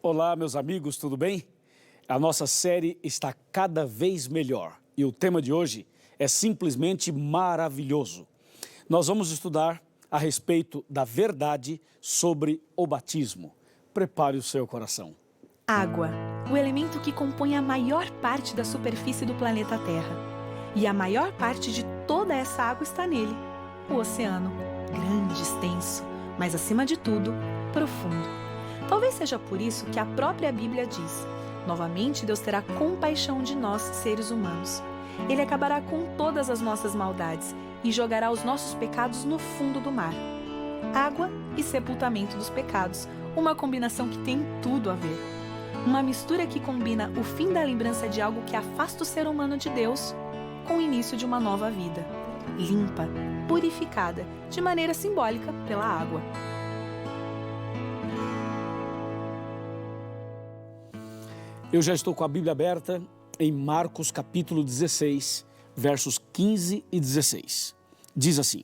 Olá, meus amigos, tudo bem? A nossa série está cada vez melhor e o tema de hoje é simplesmente maravilhoso. Nós vamos estudar a respeito da verdade sobre o batismo. Prepare o seu coração. Água, o elemento que compõe a maior parte da superfície do planeta Terra. E a maior parte de toda essa água está nele, o oceano. Grande, extenso, mas acima de tudo, profundo. Talvez seja por isso que a própria Bíblia diz: novamente Deus terá compaixão de nós, seres humanos. Ele acabará com todas as nossas maldades e jogará os nossos pecados no fundo do mar. Água e sepultamento dos pecados, uma combinação que tem tudo a ver. Uma mistura que combina o fim da lembrança de algo que afasta o ser humano de Deus com o início de uma nova vida, limpa, purificada, de maneira simbólica pela água. Eu já estou com a Bíblia aberta em Marcos capítulo 16, versos 15 e 16. Diz assim: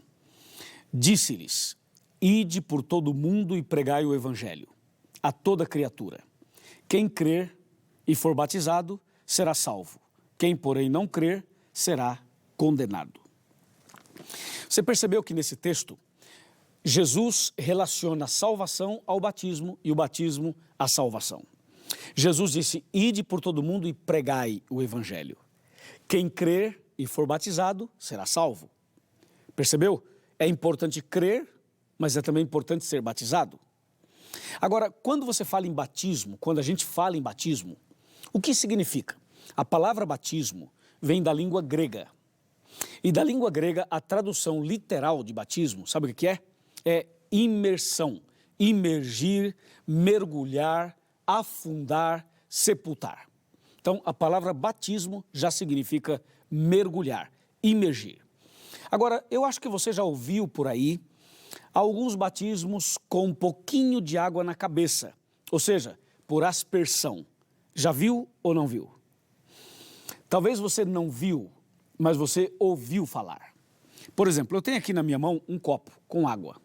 Disse-lhes: Ide por todo o mundo e pregai o evangelho a toda criatura. Quem crer e for batizado será salvo. Quem, porém, não crer será condenado. Você percebeu que nesse texto Jesus relaciona a salvação ao batismo e o batismo à salvação. Jesus disse: Ide por todo mundo e pregai o evangelho. Quem crer e for batizado será salvo. Percebeu? É importante crer, mas é também importante ser batizado. Agora, quando você fala em batismo, quando a gente fala em batismo, o que significa? A palavra batismo vem da língua grega. E da língua grega, a tradução literal de batismo, sabe o que é? É imersão, imergir, mergulhar, afundar, sepultar. Então, a palavra batismo já significa mergulhar, imergir. Agora, eu acho que você já ouviu por aí alguns batismos com um pouquinho de água na cabeça, ou seja, por aspersão. Já viu ou não viu? Talvez você não viu, mas você ouviu falar. Por exemplo, eu tenho aqui na minha mão um copo com água.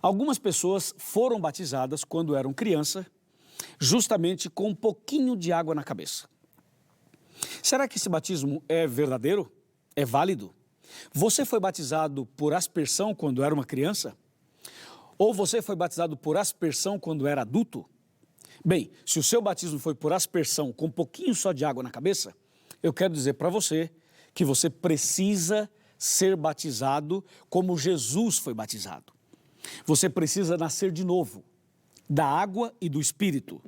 Algumas pessoas foram batizadas quando eram criança, justamente com um pouquinho de água na cabeça. Será que esse batismo é verdadeiro? É válido? Você foi batizado por aspersão quando era uma criança? Ou você foi batizado por aspersão quando era adulto? Bem, se o seu batismo foi por aspersão com um pouquinho só de água na cabeça, eu quero dizer para você que você precisa ser batizado como Jesus foi batizado. Você precisa nascer de novo, da água e do Espírito,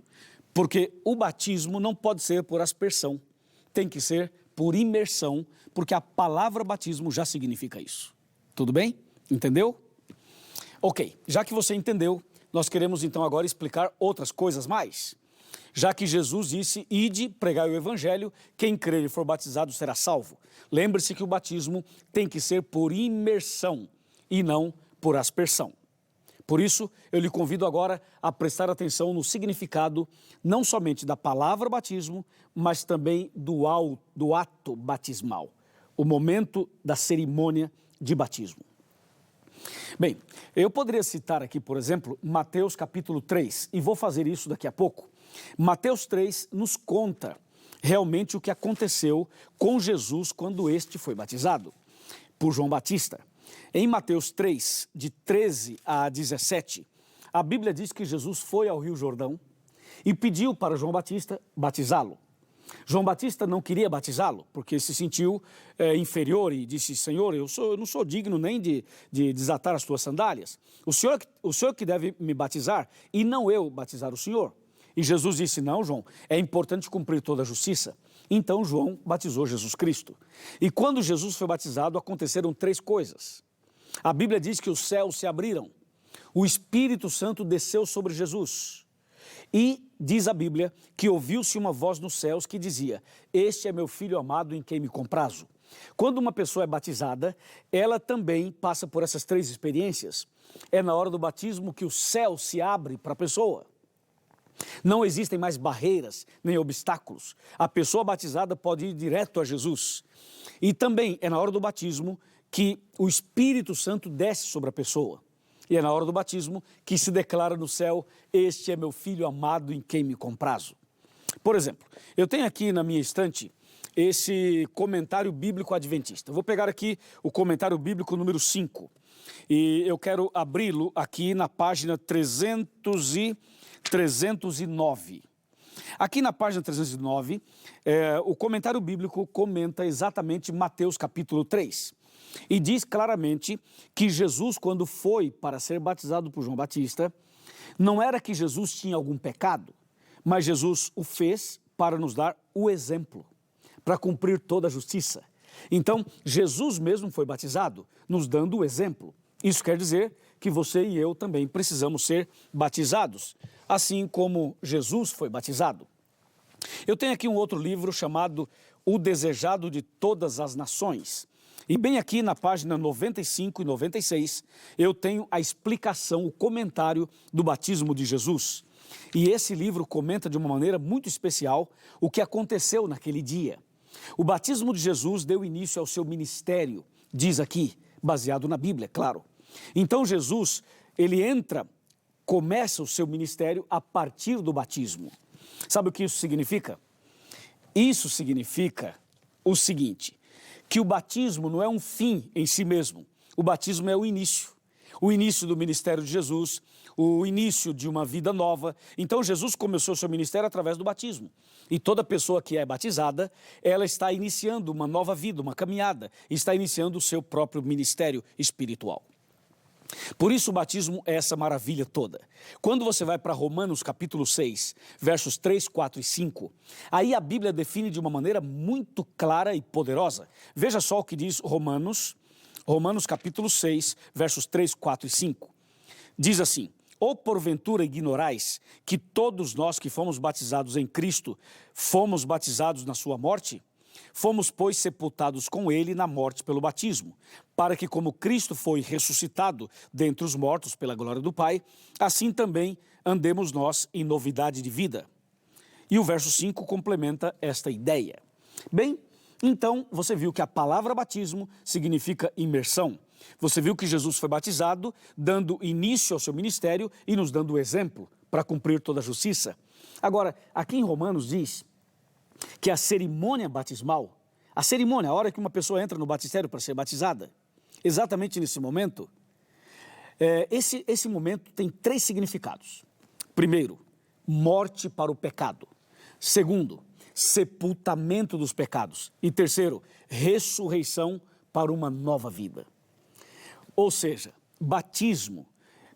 porque o batismo não pode ser por aspersão, tem que ser por imersão, porque a palavra batismo já significa isso. Tudo bem? Entendeu? Ok, já que você entendeu, nós queremos então agora explicar outras coisas mais. Já que Jesus disse: Ide, pregai o evangelho, quem crer e for batizado será salvo. Lembre-se que o batismo tem que ser por imersão e não por aspersão. Por isso, eu lhe convido agora a prestar atenção no significado não somente da palavra batismo, mas também do ato batismal, o momento da cerimônia de batismo. Bem, eu poderia citar aqui, por exemplo, Mateus capítulo 3, e vou fazer isso daqui a pouco. Mateus 3 nos conta realmente o que aconteceu com Jesus quando este foi batizado por João Batista. Em Mateus 3, de 13 a 17, a Bíblia diz que Jesus foi ao Rio Jordão e pediu para João Batista batizá-lo. João Batista não queria batizá-lo, porque se sentiu inferior e disse: Senhor, eu não sou digno nem de desatar as tuas sandálias. O senhor que deve me batizar e não eu batizar o Senhor. E Jesus disse: não, João, é importante cumprir toda a justiça. Então João batizou Jesus Cristo. E quando Jesus foi batizado, aconteceram 3 coisas. A Bíblia diz que os céus se abriram, o Espírito Santo desceu sobre Jesus. E diz a Bíblia que ouviu-se uma voz nos céus que dizia: Este é meu filho amado em quem me comprazo. Quando uma pessoa é batizada, ela também passa por essas 3 experiências. É na hora do batismo que o céu se abre para a pessoa. Não existem mais barreiras nem obstáculos. A pessoa batizada pode ir direto a Jesus. E também é na hora do batismo que o Espírito Santo desce sobre a pessoa. E é na hora do batismo que se declara no céu: este é meu filho amado em quem me comprazo. Por exemplo, eu tenho aqui na minha estante esse comentário bíblico adventista. Eu vou pegar aqui o comentário bíblico número 5 e eu quero abri-lo aqui na página 309. Aqui na página 309, o comentário bíblico comenta exatamente Mateus capítulo 3. E diz claramente que Jesus, quando foi para ser batizado por João Batista, não era que Jesus tinha algum pecado, mas Jesus o fez para nos dar o exemplo, para cumprir toda a justiça. Então, Jesus mesmo foi batizado, nos dando o exemplo. Isso quer dizer que você e eu também precisamos ser batizados, assim como Jesus foi batizado. Eu tenho aqui um outro livro chamado O Desejado de Todas as Nações. E bem aqui na página 95 e 96, eu tenho a explicação, o comentário do batismo de Jesus. E esse livro comenta de uma maneira muito especial o que aconteceu naquele dia. O batismo de Jesus deu início ao seu ministério, diz aqui, baseado na Bíblia, claro. Então Jesus, ele começa o seu ministério a partir do batismo. Sabe o que isso significa? Isso significa o seguinte: que o batismo não é um fim em si mesmo. O batismo é o início do ministério de Jesus, o início de uma vida nova. Então Jesus começou seu ministério através do batismo. E toda pessoa que é batizada, ela está iniciando uma nova vida, uma caminhada, está iniciando o seu próprio ministério espiritual. Por isso o batismo é essa maravilha toda. Quando você vai para Romanos capítulo 6, versos 3, 4 e 5, aí a Bíblia define de uma maneira muito clara e poderosa. Veja só o que diz Romanos capítulo 6, versos 3, 4 e 5. Diz assim: ou porventura ignorais que todos nós que fomos batizados em Cristo, fomos batizados na sua morte? Fomos, pois, sepultados com ele na morte pelo batismo, para que, como Cristo foi ressuscitado dentre os mortos pela glória do Pai, assim também andemos nós em novidade de vida. E o verso 5 complementa esta ideia. Bem, então você viu que a palavra batismo significa imersão. Você viu que Jesus foi batizado, dando início ao seu ministério e nos dando o exemplo para cumprir toda a justiça. Agora, aqui em Romanos diz que a cerimônia batismal, a hora que uma pessoa entra no batistério para ser batizada, exatamente nesse momento, esse momento tem 3 significados. Primeiro, morte para o pecado. Segundo, sepultamento dos pecados. E terceiro, ressurreição para uma nova vida. Ou seja, batismo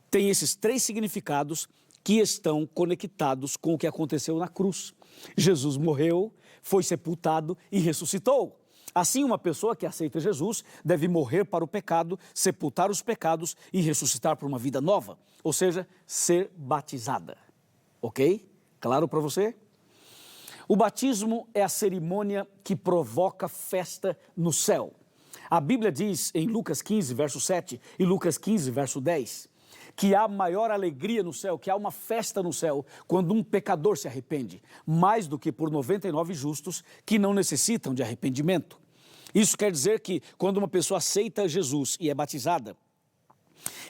tem esses 3 significados que estão conectados com o que aconteceu na cruz. Jesus morreu, foi sepultado e ressuscitou. Assim, uma pessoa que aceita Jesus deve morrer para o pecado, sepultar os pecados e ressuscitar para uma vida nova, ou seja, ser batizada. Ok? Claro para você? O batismo é a cerimônia que provoca festa no céu. A Bíblia diz em Lucas 15, verso 7 e Lucas 15, verso 10, que há maior alegria no céu, que há uma festa no céu, quando um pecador se arrepende, mais do que por 99 justos que não necessitam de arrependimento. Isso quer dizer que quando uma pessoa aceita Jesus e é batizada,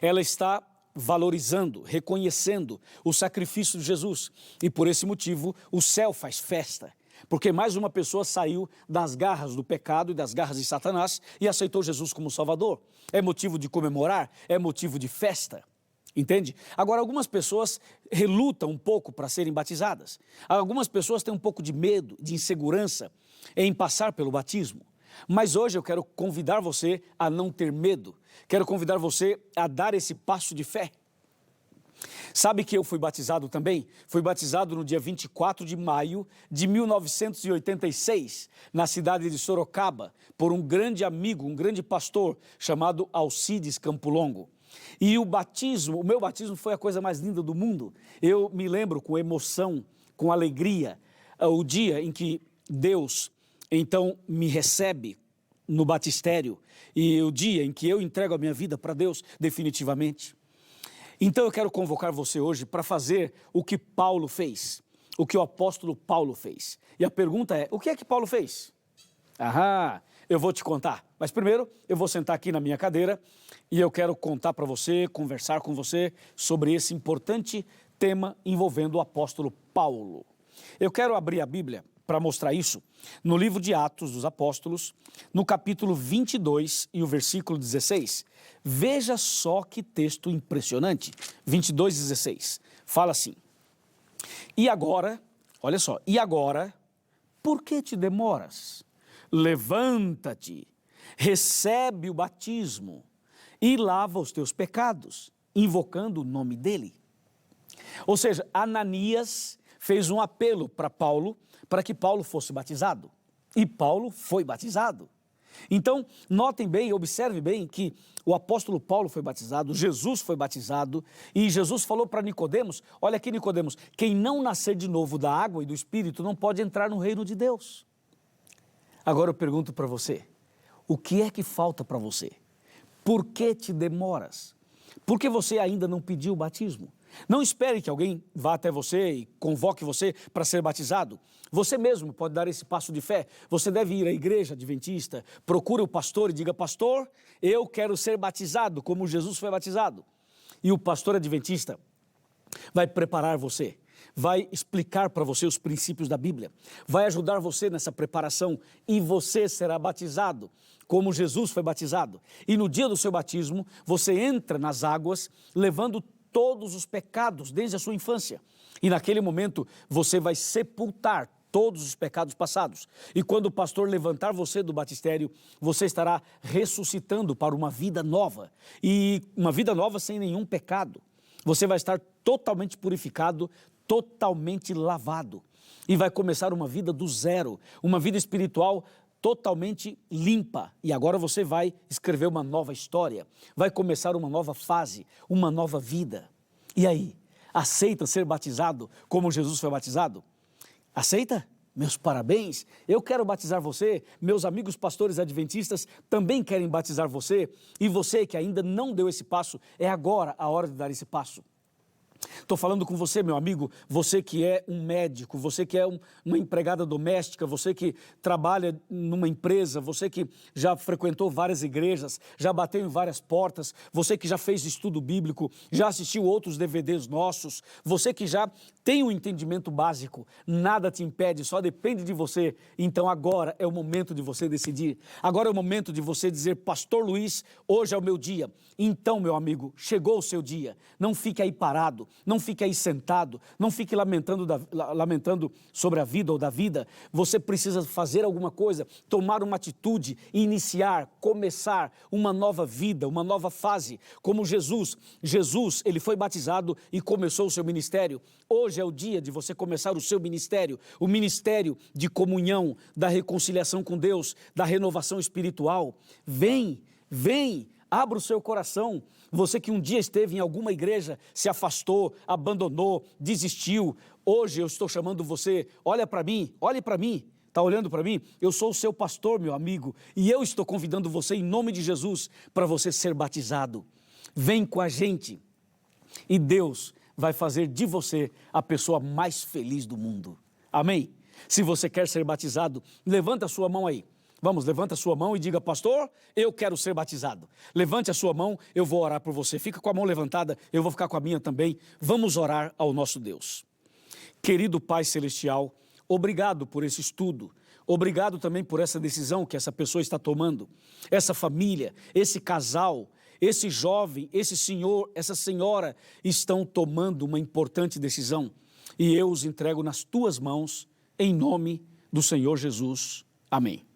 ela está valorizando, reconhecendo o sacrifício de Jesus. E por esse motivo o céu faz festa, porque mais uma pessoa saiu das garras do pecado e das garras de Satanás e aceitou Jesus como Salvador. É motivo de comemorar, é motivo de festa. Entende? Agora, algumas pessoas relutam um pouco para serem batizadas. Algumas pessoas têm um pouco de medo, de insegurança em passar pelo batismo. Mas hoje eu quero convidar você a não ter medo. Quero convidar você a dar esse passo de fé. Sabe que eu fui batizado também? Fui batizado no dia 24 de maio de 1986, na cidade de Sorocaba, por um grande amigo, um grande pastor chamado Alcides Campo Longo. E o meu batismo foi a coisa mais linda do mundo. Eu me lembro com emoção, com alegria, o dia em que Deus, então, me recebe no batistério e o dia em que eu entrego a minha vida para Deus definitivamente. Então eu quero convocar você hoje para fazer o que Paulo fez, o que o apóstolo Paulo fez. E a pergunta é, o que é que Paulo fez? eu vou te contar. Mas primeiro, eu vou sentar aqui na minha cadeira e eu quero contar para você, conversar com você sobre esse importante tema envolvendo o apóstolo Paulo. Eu quero abrir a Bíblia para mostrar isso no livro de Atos dos Apóstolos, no capítulo 22 e o versículo 16. Veja só que texto impressionante. 22:16. Fala assim: E agora, olha só, e agora, por que te demoras? Levanta-te, recebe o batismo e lava os teus pecados, invocando o nome dele. Ou seja, Ananias fez um apelo para Paulo, para que Paulo fosse batizado. E Paulo foi batizado. Então, notem bem, observe bem que o apóstolo Paulo foi batizado, Jesus foi batizado, e Jesus falou para Nicodemos, olha aqui Nicodemos, quem não nascer de novo da água e do Espírito não pode entrar no reino de Deus. Agora eu pergunto para você, o que é que falta para você? Por que te demoras? Por que você ainda não pediu o batismo? Não espere que alguém vá até você e convoque você para ser batizado. Você mesmo pode dar esse passo de fé. Você deve ir à igreja adventista, procure o pastor e diga, pastor, eu quero ser batizado como Jesus foi batizado. E o pastor adventista vai preparar você, vai explicar para você os princípios da Bíblia, vai ajudar você nessa preparação e você será batizado como Jesus foi batizado. E no dia do seu batismo, você entra nas águas levando todos os pecados desde a sua infância. E naquele momento você vai sepultar todos os pecados passados. E quando o pastor levantar você do batistério, você estará ressuscitando para uma vida nova. E uma vida nova sem nenhum pecado. Você vai estar totalmente purificado, totalmente lavado. E vai começar uma vida do zero, uma vida espiritual totalmente limpa. E agora você vai escrever uma nova história, vai começar uma nova fase, uma nova vida. E aí, aceita ser batizado como Jesus foi batizado? Aceita? Meus parabéns, eu quero batizar você, meus amigos pastores adventistas também querem batizar você, e você que ainda não deu esse passo, é agora a hora de dar esse passo. Estou falando com você, meu amigo, você que é um médico, você que é uma empregada doméstica, você que trabalha numa empresa, você que já frequentou várias igrejas, já bateu em várias portas, você que já fez estudo bíblico, já assistiu outros DVDs nossos, você que já tem um entendimento básico, nada te impede, só depende de você. Então agora é o momento de você decidir, agora é o momento de você dizer, Pastor Luiz, hoje é o meu dia. Então, meu amigo, chegou o seu dia, não fique aí parado, não fique aí sentado, não fique lamentando sobre a vida ou da vida. Você precisa fazer alguma coisa, tomar uma atitude, iniciar, começar uma nova vida, uma nova fase. Como Jesus, ele foi batizado e começou o seu ministério. Hoje é o dia de você começar o seu ministério, o ministério de comunhão, da reconciliação com Deus, da renovação espiritual. Vem, abra o seu coração. Você que um dia esteve em alguma igreja, se afastou, abandonou, desistiu. Hoje eu estou chamando você, olhe para mim. Está olhando para mim? Eu sou o seu pastor, meu amigo, e eu estou convidando você em nome de Jesus para você ser batizado. Vem com a gente e Deus vai fazer de você a pessoa mais feliz do mundo. Amém? Se você quer ser batizado, levanta a sua mão aí. Vamos, levanta a sua mão e diga, pastor, eu quero ser batizado. Levante a sua mão, eu vou orar por você. Fica com a mão levantada, eu vou ficar com a minha também. Vamos orar ao nosso Deus. Querido Pai Celestial, obrigado por esse estudo. Obrigado também por essa decisão que essa pessoa está tomando. Essa família, esse casal, esse jovem, esse senhor, essa senhora estão tomando uma importante decisão. E eu os entrego nas tuas mãos, em nome do Senhor Jesus. Amém.